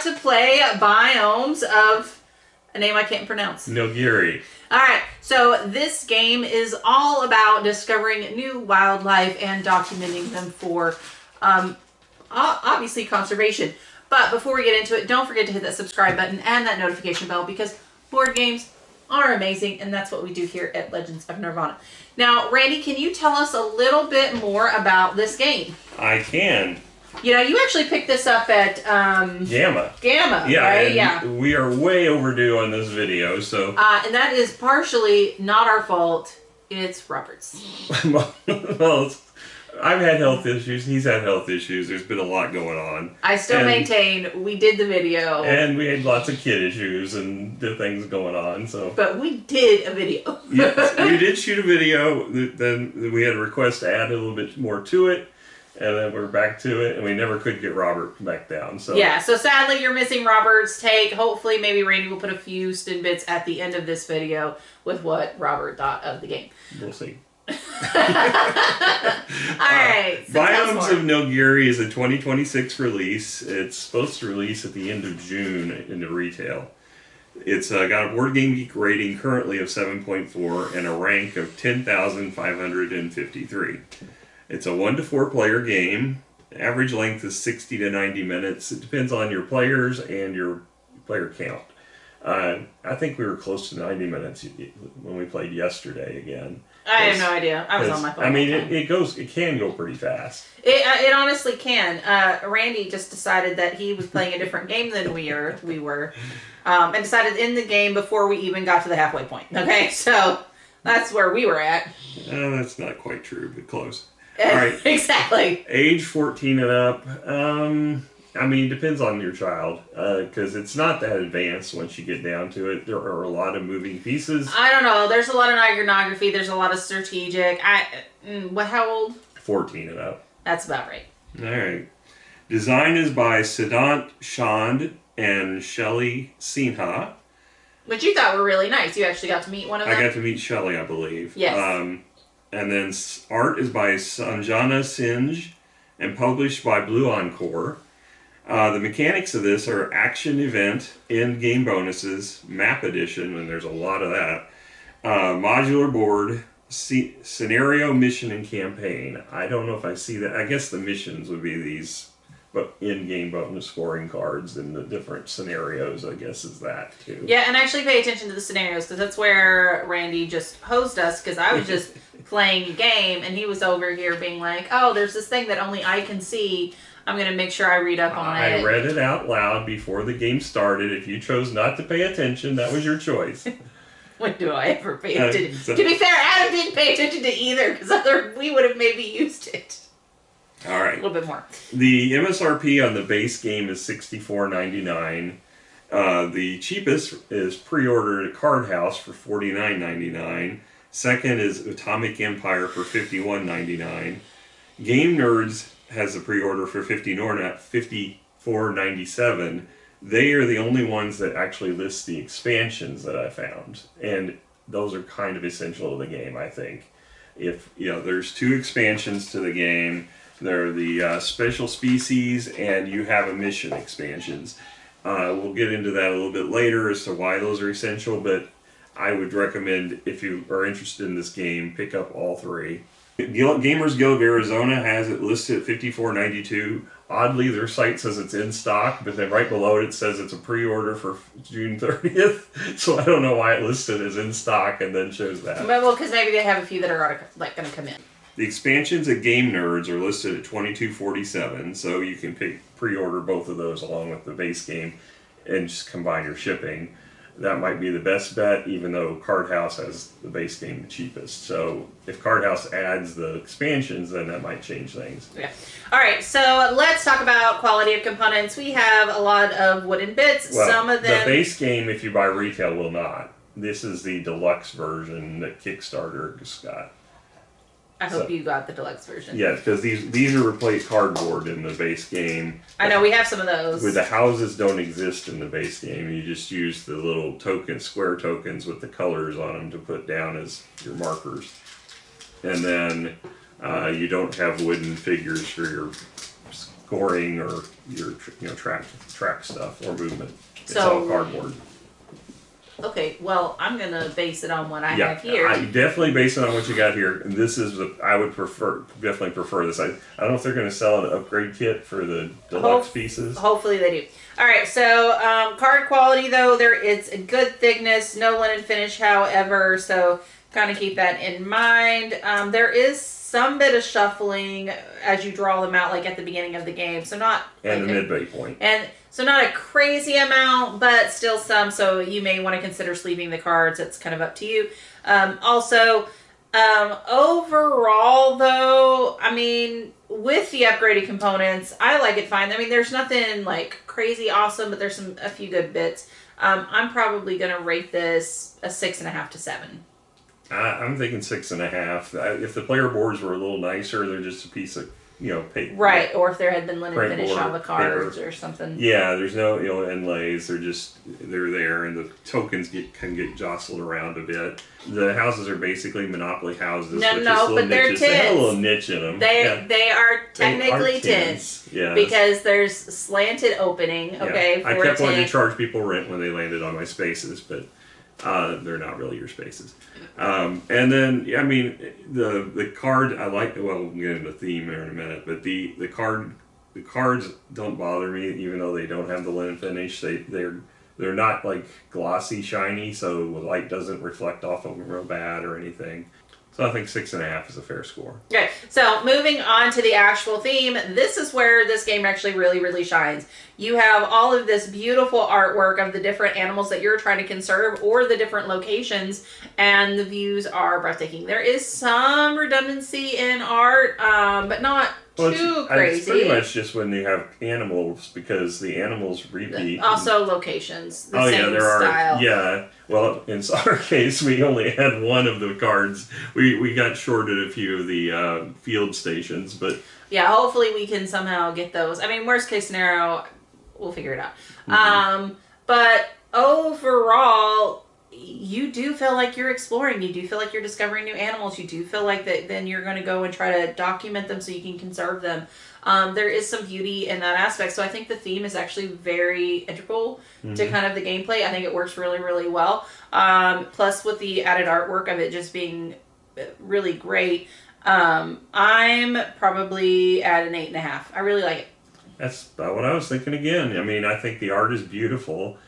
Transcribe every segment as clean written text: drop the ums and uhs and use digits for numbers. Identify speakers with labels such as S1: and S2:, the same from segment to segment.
S1: to play Biomes of a name I can't pronounce.
S2: Nilgiris.
S1: Alright, so this game is all about discovering new wildlife and documenting them for, obviously, conservation. But before we get into it, don't forget to hit that subscribe button and that notification bell because board games are amazing, and that's what we do here at Legends of Nirvana. Now, Randy, can you tell us a little bit more about this game?
S2: I can.
S1: You know, you actually picked this up at
S2: Gamma.
S1: Gamma,
S2: Yeah,
S1: right?
S2: and
S1: Yeah.
S2: we are way overdue on this video, so.
S1: And that is partially not our fault. It's Robert's.
S2: Well, I've had health issues. He's had health issues. There's been a lot going on.
S1: I still maintain we did the video.
S2: And we had lots of kid issues and the things going on, so.
S1: But we did a video.
S2: Yes, we did shoot a video. Then we had a request to add a little bit more to it. And then we're back to it, and we never could get Robert back down. So
S1: yeah, so sadly you're missing Robert's take. Hopefully maybe Randy will put a few tidbits at the end of this video with what Robert thought of the game.
S2: We'll see.
S1: Alright. So
S2: Biomes of Nilgiris is a 2026 release. It's supposed to release at the end of June into retail. It's got a Board Game Geek rating currently of 7.4 and a rank of 10,553. It's a 1 to 4 player game. Average length is 60 to 90 minutes. It depends on your players and your player count. I think we were close to 90 minutes when we played yesterday again.
S1: I have no idea. I was on my phone.
S2: I mean, it can go pretty fast.
S1: It honestly can. Randy just decided that he was playing a different game than we were, and decided in the game before we even got to the halfway point. Okay, so that's where we were at.
S2: That's not quite true, but close. All right.
S1: Exactly.
S2: Age 14 and up. I mean, it depends on your child, because it's not that advanced once you get down to it. There are a lot of moving pieces.
S1: I don't know. There's a lot of iconography. There's a lot of strategic. How old?
S2: 14 and up.
S1: That's about right.
S2: All right. Design is by Siddhant Chand and Shelley Sinha.
S1: Which you thought were really nice. You actually got to meet one of them?
S2: I got to meet Shelley, I believe.
S1: Yes.
S2: And then art is by Sanjana Sinj and published by BluEncore. The mechanics of this are action event, in-game bonuses, map edition, and there's a lot of that, modular board, scenario, mission, and campaign. I don't know if I see that. I guess the missions would be these but in-game bonus scoring cards and the different scenarios, I guess, is that too.
S1: Yeah, and actually pay attention to the scenarios, because that's where Randy just hosed us, because I was just playing a game, and he was over here being like, oh, there's this thing that only I can see. I'm going to make sure I read up on it.
S2: I read it out loud before the game started. If you chose not to pay attention, that was your choice.
S1: When do I ever pay attention? To be fair, Adam didn't pay attention to either, because we would have maybe used it.
S2: All right.
S1: A little bit more.
S2: The MSRP on the base game is $64.99. The cheapest is pre-ordered at Card House for $49.99. Second is Atomic Empire for $51.99. Game Nerds has a pre-order for $54.97. They are the only ones that actually list the expansions that I found, and those are kind of essential to the game, I think. If there's 2 expansions to the game. They're the special species, and you have a mission expansions. We'll get into that a little bit later as to why those are essential, but I would recommend, if you are interested in this game, pick up all 3. Gamers Guild of Arizona has it listed at $54.92. Oddly, their site says it's in stock, but then right below it says it's a pre-order for June 30th. So I don't know why it listed as in stock and then shows that.
S1: Well, because maybe they have a few that are going to come in.
S2: The expansions at Game Nerds are listed at $22.47, so you can pre-order both of those along with the base game and just combine your shipping. That might be the best bet, even though Card House has the base game the cheapest. So if Card House adds the expansions, then that might change things.
S1: Yeah. All right, so let's talk about quality of components. We have a lot of wooden bits.
S2: Well,
S1: some of them...
S2: the base game, if you buy retail, will not. This is the deluxe version that Kickstarter just got.
S1: I hope you got the deluxe version.
S2: Yes, because these are replaced cardboard in the base game.
S1: I know, we have some of those.
S2: Where the houses don't exist in the base game. You just use the little square tokens with the colors on them to put down as your markers. And then you don't have wooden figures for your scoring or your track stuff or movement. It's
S1: So-
S2: all cardboard.
S1: Okay, well, I'm gonna base it on what I
S2: Yeah,
S1: have here.
S2: I definitely base it on what you got here. And this is I would definitely prefer this. I don't know if they're going to sell an upgrade kit for the deluxe pieces.
S1: Hopefully they do. All right, so card quality though, it's a good thickness, no linen finish, however, so kind of keep that in mind. There is some bit of shuffling as you draw them out, like at the beginning of the game, so not
S2: And
S1: like
S2: the midway point.
S1: And so not a crazy amount, but still some. So you may want to consider sleeving the cards. It's kind of up to you. Overall, though, I mean, with the upgraded components, I like it fine. I mean, there's nothing like crazy awesome, but there's a few good bits. I'm probably gonna rate this a 6.5 to 7.
S2: I'm thinking 6.5. If the player boards were a little nicer, they're just a piece of paper.
S1: Right, or if there had been linen
S2: Print
S1: finish
S2: board,
S1: on the cards
S2: paper.
S1: or something.
S2: Yeah, there's no inlays. They're there, and the tokens can get jostled around a bit. The houses are basically Monopoly houses.
S1: No,
S2: with
S1: no,
S2: just little
S1: but they're
S2: niches. They have a
S1: tins.
S2: little niche in them.
S1: They are technically tins.
S2: Yes.
S1: Because there's slanted opening, okay,
S2: Yeah. I
S1: for
S2: kept
S1: a
S2: wanting to
S1: tin.
S2: charge people rent when they landed on my spaces, but they're not really your spaces. And then, I mean, the card, I like, well, we'll get into the theme there in a minute, but the cards don't bother me, even though they don't have the linen finish. They're not like glossy, shiny, so the light doesn't reflect off of them real bad or anything. So I think 6.5 is a fair score.
S1: Okay, so moving on to the actual theme, this is where this game actually really, really shines. You have all of this beautiful artwork of the different animals that you're trying to conserve or the different locations, and the views are breathtaking. There is some redundancy in art, but not too crazy.
S2: It's pretty much just when you have animals, because the animals repeat.
S1: Also locations, the same
S2: there
S1: style.
S2: are. Yeah, well, in our case, we only had one of the cards. We got shorted a few of the field stations, but
S1: yeah, hopefully we can somehow get those. I mean, worst case scenario, we'll figure it out. But overall, you do feel like you're exploring. You do feel like you're discovering new animals. You do feel like that then you're going to go and try to document them so you can conserve them. There is some beauty in that aspect. So I think the theme is actually very integral to kind of the gameplay. I think it works really, really well. Plus with the added artwork of it just being really great. I'm probably at an 8.5. I really like it.
S2: that's about what I was thinking again. I mean, I think the art is beautiful.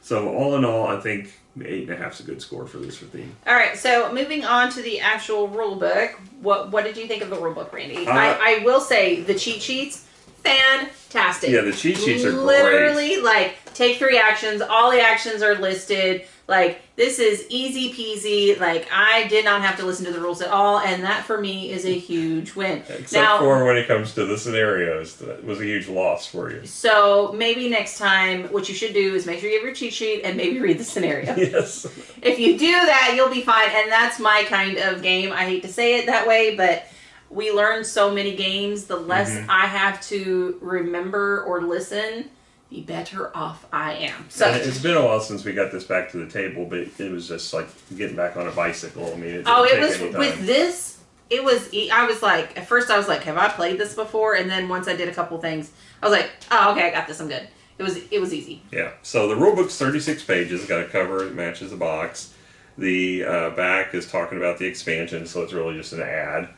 S2: So all in all, I think 8.5 is a good score for this for theme.
S1: All right, so moving on to the actual rule book. What did you think of the rule book, Randy? I will say the cheat sheets, fantastic.
S2: Yeah, the cheat sheets are
S1: literally like take 3 actions. All the actions are listed. Like this is easy peasy. Like I did not have to listen to the rules at all, and that for me is a huge win.
S2: Except for when it comes to the scenarios, that was a huge loss for you.
S1: So maybe next time, what you should do is make sure you have your cheat sheet and maybe read the scenario.
S2: Yes.
S1: If you do that, you'll be fine. And that's my kind of game. I hate to say it that way, but we learn so many games. The less I have to remember or listen, the better off I am. So
S2: and it's been a while since we got this back to the table, but it was just like getting back on a bicycle. I mean, it
S1: was with this. It was. I was like, at first I was like, have I played this before? And then once I did a couple things, I was like, oh, okay, I got this. I'm good. It was easy.
S2: Yeah. So the rule book's 36 pages. Got a cover that matches the box. The back is talking about the expansion, so it's really just an ad.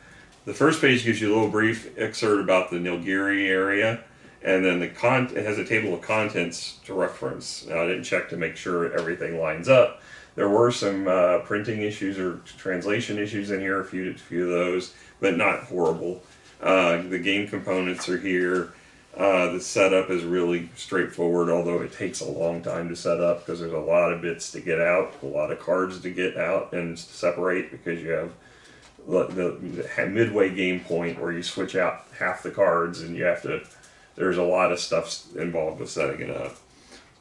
S2: The first page gives you a little brief excerpt about the Nilgiris area. And then it has a table of contents to reference. Now, I didn't check to make sure everything lines up. There were some printing issues or translation issues in here, a few of those, but not horrible. The game components are here. The setup is really straightforward, although it takes a long time to set up because there's a lot of bits to get out, a lot of cards to get out and separate, because you have the midway game point where you switch out half the cards and you have to. There's a lot of stuff involved with setting it up.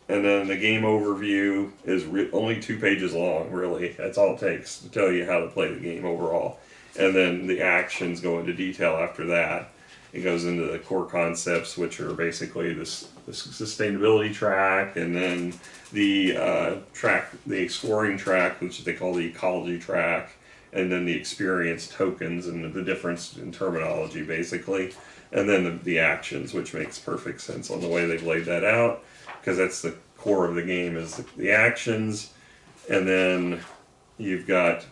S2: And then the game overview is only 2 pages long, really. That's all it takes to tell you how to play the game overall. And then the actions go into detail after that. It goes into the core concepts, which are basically the sustainability track, and then the exploring track, which they call the ecology track, and then the experience tokens and the difference in terminology basically, and then the actions, which makes perfect sense on the way they've laid that out, because that's the core of the game is the actions, and then you've got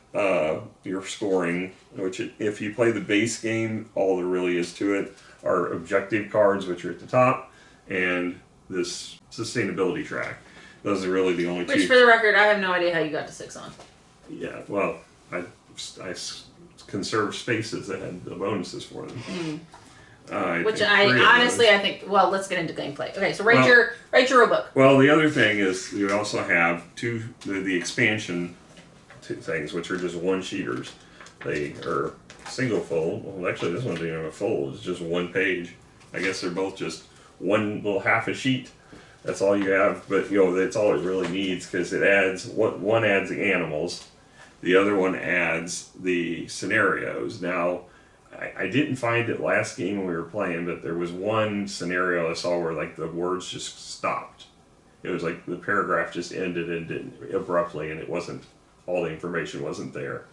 S2: your scoring, which if you play the base game, all there really is to it are objective cards, which are at the top, and this sustainability track. Those are really the only two.
S1: Which, for the record, I have no idea how you got to 6 on.
S2: Yeah, well, I conserved spaces that had the bonuses for them.
S1: Which I honestly, I think, well, let's get into gameplay. Okay, so write your rulebook.
S2: Well, the other thing is we also have the expansion things, which are just one-sheeters. They are single fold. Well, actually, this one doesn't have a fold. It's just one page. I guess they're both just one little half a sheet. That's all you have, but that's all it really needs, because it adds one adds the animals, the other one adds the scenarios. Now, I didn't find it last game when we were playing, but there was one scenario I saw where like the words just stopped. It was like the paragraph just ended abruptly, and it wasn't, all the information wasn't there,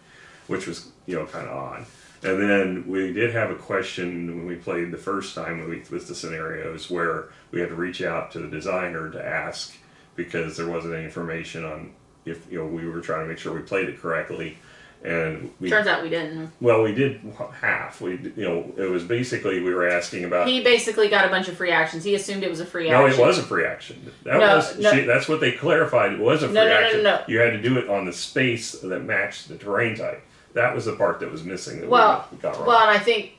S2: which was kind of odd. And then we did have a question when we played the first time with the scenarios where we had to reach out to the designer to ask, because there wasn't any information on if we were trying to make sure we played it correctly. And
S1: turns out we didn't.
S2: Well, we did half. It was basically we were asking about.
S1: He basically got a bunch of free actions. He assumed it was a free action.
S2: No, it was a free action. That's what they clarified. It was a free action.
S1: No.
S2: You had to do it on the space that matched the terrain type. That was the part that was missing that we got wrong.
S1: Well, and I think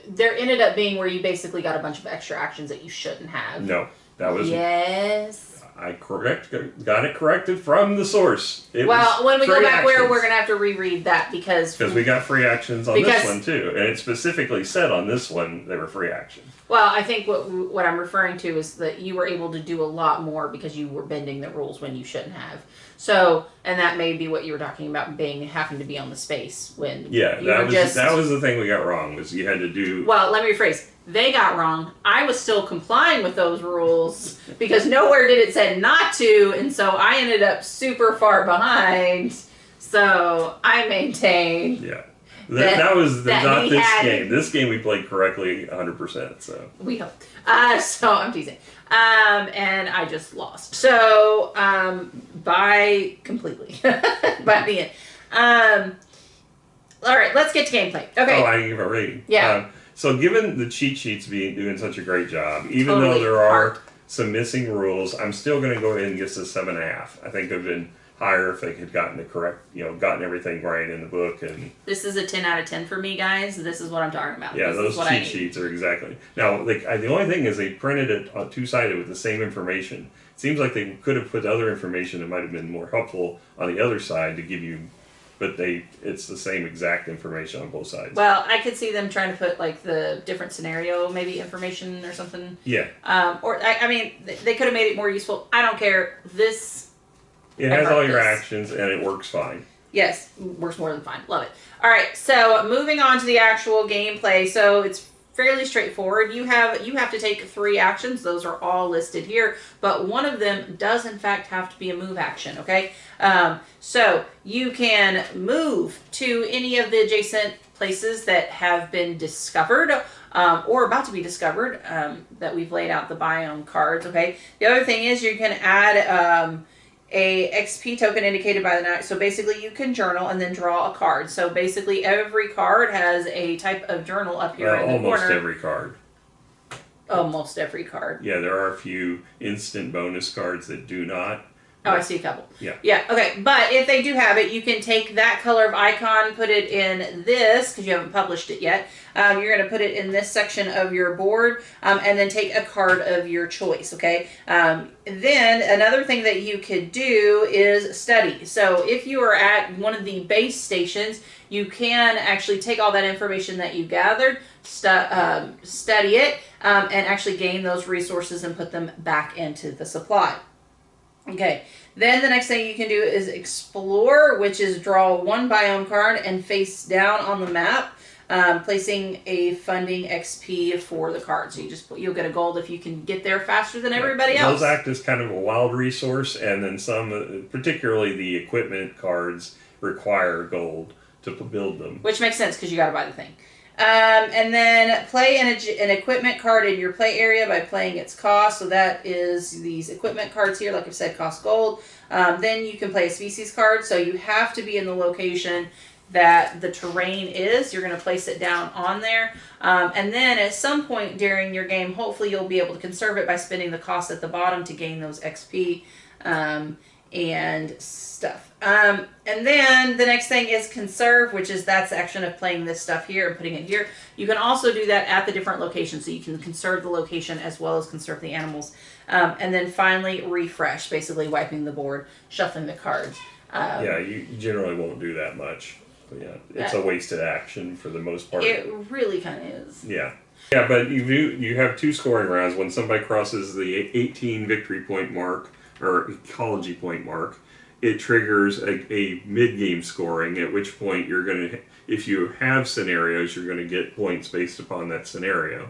S1: there ended up being where you basically got a bunch of extra actions that you shouldn't have.
S2: No, that was.
S1: Yes.
S2: I got it corrected from the source.
S1: When we go back, we're going to have to reread that because
S2: we got free actions on this one too, and it specifically said on this one they were free actions. Well,
S1: I think what I'm referring to is that you were able to do a lot more because you were bending the rules when you shouldn't have. So, and that may be what you were talking about having to be on the space when
S2: that was the thing we got wrong, was you had to do.
S1: Well, let me rephrase. They got wrong. I was still complying with those rules because nowhere did it say not to, and so I ended up super far behind. So I maintain.
S2: Yeah. That was not this game. This game we played correctly 100%. So
S1: we hope. So I'm teasing. And I just lost. So by completely by the end. All right, let's get to gameplay. Okay.
S2: Oh, I give a rating.
S1: Yeah.
S2: So given the cheat sheets doing such a great job, even though there are some missing rules, I'm still going to go ahead and give this a 7.5. I think it would have been higher if they had gotten the correct, gotten everything right in the book. And
S1: this is a 10 out of 10 for me, guys. This is what I'm talking about.
S2: Yeah, those cheat sheets are exactly. Now, the only thing is they printed it two-sided with the same information. It seems like they could have put other information that might have been more helpful on the other side to give you. But it's the same exact information on both sides.
S1: Well, I could see them trying to put like the different scenario, maybe information or something.
S2: Yeah.
S1: I mean, they could have made it more useful. I don't care.
S2: It has all your actions and it works fine.
S1: Yes, works more than fine. Love it. All right, so moving on to the actual gameplay. So it's fairly straightforward. You have to take 3 actions. Those are all listed here, but one of them does in fact have to be a move action, okay? So you can move to any of the adjacent places that have been discovered or about to be discovered that we've laid out the biome cards, okay? The other thing is you can add a XP token indicated by the night. So basically you can journal and then draw a card. So basically every card has a type of journal up here in the corner.
S2: Almost every card.
S1: Almost every card.
S2: Yeah, there are a few instant bonus cards that do not.
S1: Oh, I see a couple.
S2: Yeah.
S1: Yeah, okay. But if they do have it, you can take that color of icon, put it in this, because you haven't published it yet. You're going to put it in this section of your board, and then take a card of your choice, okay? Then another thing that you could do is study. So if you are at one of the base stations, you can actually take all that information that you gathered, study it, and actually gain those resources and put them back into the supply. Okay, then the next thing you can do is explore, which is draw 1 biome card and face down on the map. placing a funding XP for the card. So you'll get a gold if you can get there faster than everybody else.
S2: Those act as kind of a wild resource, and then some, particularly the equipment cards, require gold to build them.
S1: Which makes sense because you got to buy the thing. And then play an equipment card in your play area by playing its cost. So that is these equipment cards here, like I've said, cost gold. Then you can play a species card. So you have to be in the location that the terrain is. You're going to place it down on there. And then at some point during your game, hopefully you'll be able to conserve it by spending the cost at the bottom to gain those XP and stuff. And then the next thing is conserve, which is that's the action of playing this stuff here and putting it here. You can also do that at the different locations, so you can conserve the location as well as conserve the animals. And then finally refresh, basically wiping the board, shuffling the cards.
S2: You generally won't do that much. But yeah, it's a wasted action for the most part.
S1: It really kind of is.
S2: Yeah. Yeah, but you have 2 scoring rounds. When somebody crosses the 18 victory point mark or ecology point mark, it triggers a mid-game scoring, at which point you're going to, if you have scenarios, you're going to get points based upon that scenario.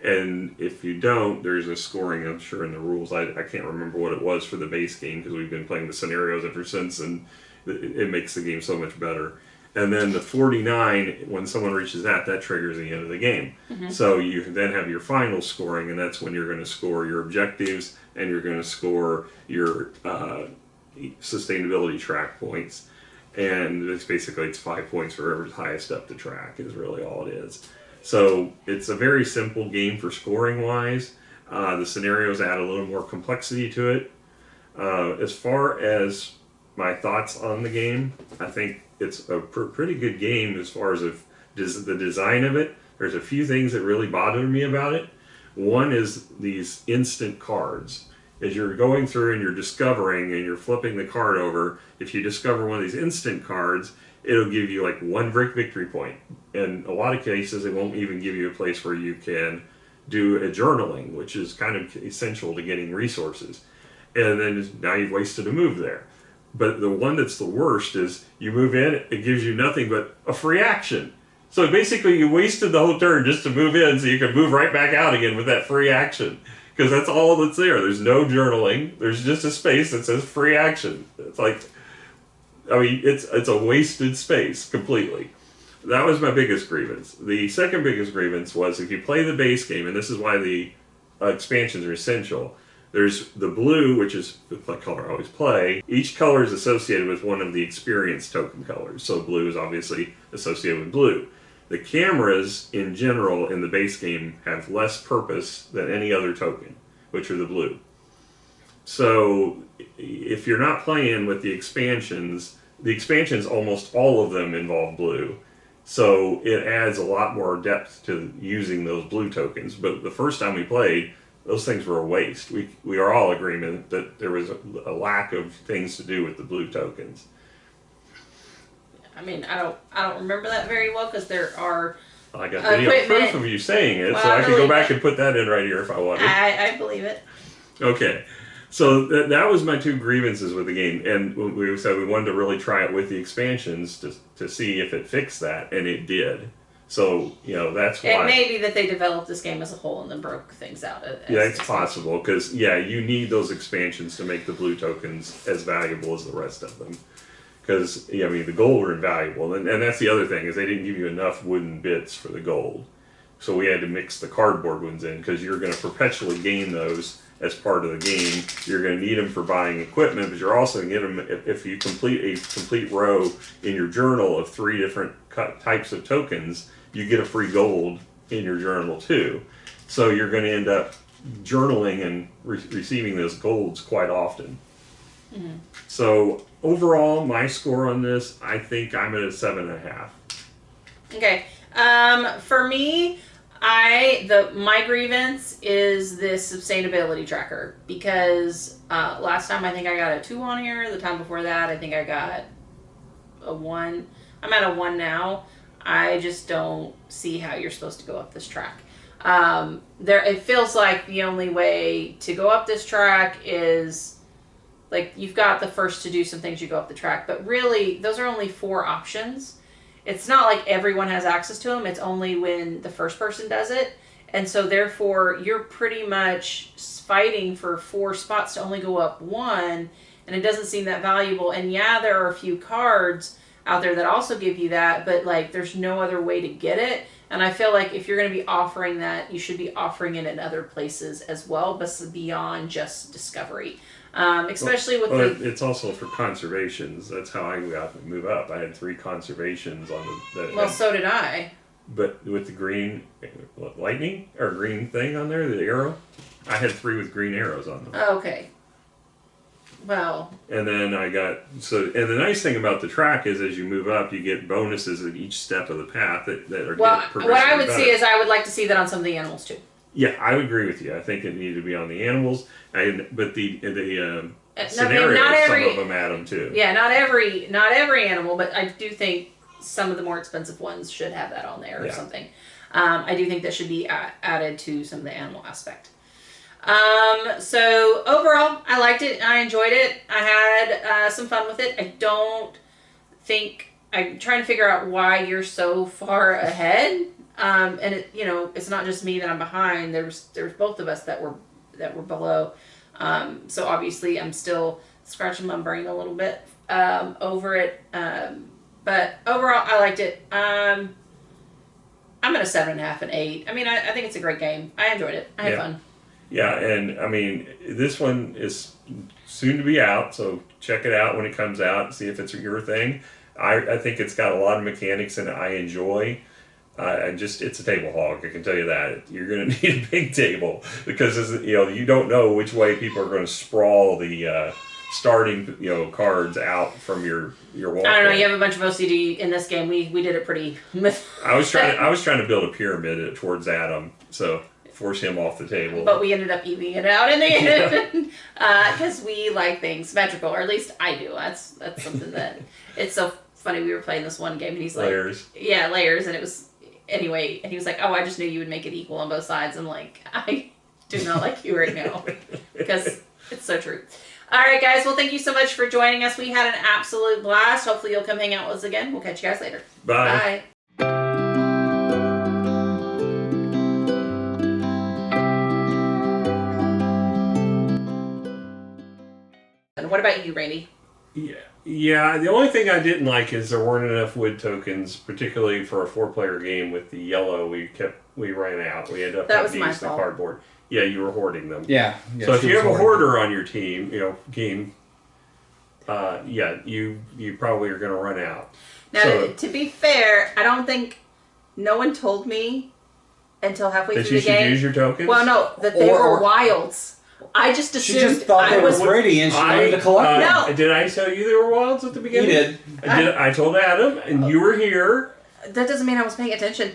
S2: And if you don't, there's a scoring, I'm sure, in the rules. I can't remember what it was for the base game because we've been playing the scenarios ever since, and it makes the game so much better. And then the 49, when someone reaches that triggers the end of the game. Mm-hmm. So you then have your final scoring, and that's when you're going to score your objectives and you're going to score your sustainability track points. And it's 5 points for whoever's highest up the track is really all it is. So it's a very simple game for scoring wise. The scenarios add a little more complexity to it. As far as my thoughts on the game, I think it's a pretty good game as far as the design of it. There's a few things that really bother me about it. One is these instant cards. As you're going through and you're discovering and you're flipping the card over, if you discover one of these instant cards, it'll give you like 1 victory point. In a lot of cases, it won't even give you a place where you can do a journaling, which is kind of essential to getting resources. And then now you've wasted a move there. But the one that's the worst is you move in, it gives you nothing but a free action. So basically you wasted the whole turn just to move in so you can move right back out again with that free action. Because that's all that's there. There's no journaling. There's just a space that says free action. It's like, it's a wasted space completely. That was my biggest grievance. The second biggest grievance was if you play the base game, and this is why the expansions are essential, there's the blue, which is the color I always play. Each color is associated with one of the experience token colors. So blue is obviously associated with blue. The cameras, in general, in the base game have less purpose than any other token, which are the blue. So if you're not playing with the expansions almost all of them involve blue. So it adds a lot more depth to using those blue tokens. But the first time we played, those things were a waste. We are all in agreement that there was a lack of things to do with the blue tokens.
S1: I mean, I don't remember that very well because there are.
S2: I got video proof of you saying it, so I could go back and put that in right here if I wanted.
S1: I believe it.
S2: Okay, so that was my 2 grievances with the game, and we said we wanted to really try it with the expansions to see if it fixed that, and it did. So, that's why.
S1: It may be that they developed this game as a whole and then broke things out.
S2: Yeah, it's possible, because, you need those expansions to make the blue tokens as valuable as the rest of them. Because, the gold are invaluable, and that's the other thing, is they didn't give you enough wooden bits for the gold. So we had to mix the cardboard ones in, because you're going to perpetually gain those as part of the game. You're going to need them for buying equipment, but you're also going to get them if you complete a complete row in your journal of 3 different types of tokens, you get a free gold in your journal too. So you're going to end up journaling and receiving those golds quite often. Mm-hmm. So overall, my score on this, I think I'm at a 7.5.
S1: Okay. For me, my grievance is this sustainability tracker because last time I think I got a 2 on here. The time before that, I think I got a 1. I'm at a 1 now. I just don't see how you're supposed to go up this track. It feels like the only way to go up this track is like you've got the first to do some things, you go up the track, but really those are only 4 options. it's not like everyone has access to them. It's only when the first person does it. And so therefore you're pretty much fighting for 4 spots to only go up 1, and it doesn't seem that valuable. And yeah, there are a few cards out there that also give you that, but like there's no other way to get it. And I feel like if you're going to be offering that, you should be offering it in other places as well, but beyond just Discovery. Especially with
S2: it's also for conservations. That's how I got to move up. I had 3 conservations on the.
S1: Well, so did I.
S2: But with the green lightning or green thing on there, the arrow, I had 3 with green arrows on them.
S1: Okay. Well.
S2: And then I got and the nice thing about the track is as you move up, you get bonuses at each step of the path that are
S1: what I would see is I would like to see that on some of the animals too.
S2: Yeah, I would agree with you. I think it needed to be on the animals, but the scenarios, some of them add them too.
S1: Yeah, not every animal, but I do think some of the more expensive ones should have that on there or something. I do think that should be added to some of the animal aspect. So overall, I liked it. I enjoyed it. I had some fun with it. I don't think I'm trying to figure out why you're so far ahead. And it's not just me that I'm behind. There's both of us that were below. So obviously I'm still scratching my brain a little bit over it. But overall, I liked it. I'm at a 7.5 and 8. I mean, I think it's a great game. I enjoyed it. I had fun.
S2: Yeah, and I mean, this one is soon to be out, so check it out when it comes out and see if it's your thing. I think it's got a lot of mechanics and I enjoy. It's a table hog. I can tell you that. You're going to need a big table because you don't know which way people are going to sprawl the starting cards out from your walkway.
S1: I don't know. You have a bunch of OCD in this game. We did it pretty.
S2: I was trying to build a pyramid towards Adam, so force him off the table.
S1: But we ended up evening it out in the end because we like things symmetrical, or at least I do. That's something that it's so funny. We were playing this one game and he's like,
S2: layers.
S1: Yeah, layers, and it was. Anyway, and he was like, "Oh, I just knew you would make it equal on both sides." I'm like, I do not like you right now because it's so true. All right, guys. Well, thank you so much for joining us. We had an absolute blast. Hopefully, you'll come hang out with us again. We'll catch you guys later.
S2: Bye.
S1: Bye. And what about you, Randy?
S2: Yeah. The only thing I didn't like is there weren't enough wood tokens, particularly for a 4-player game with the yellow. We ran out. We ended up having to use the cardboard. Yeah, you were hoarding them.
S3: Yeah.
S2: So if you have a hoarder on your team, game, you probably are going to run out.
S1: Now, to be fair, I don't think no one told me until halfway through the game
S2: that you should use your tokens.
S1: Well, no, that they were wilds. I just assumed
S3: she just thought they were pretty and she wanted to collect them.
S1: No.
S2: Did I tell you they were wilds at the beginning?
S3: You did.
S2: I told Adam, and you were here.
S1: That doesn't mean I was paying attention.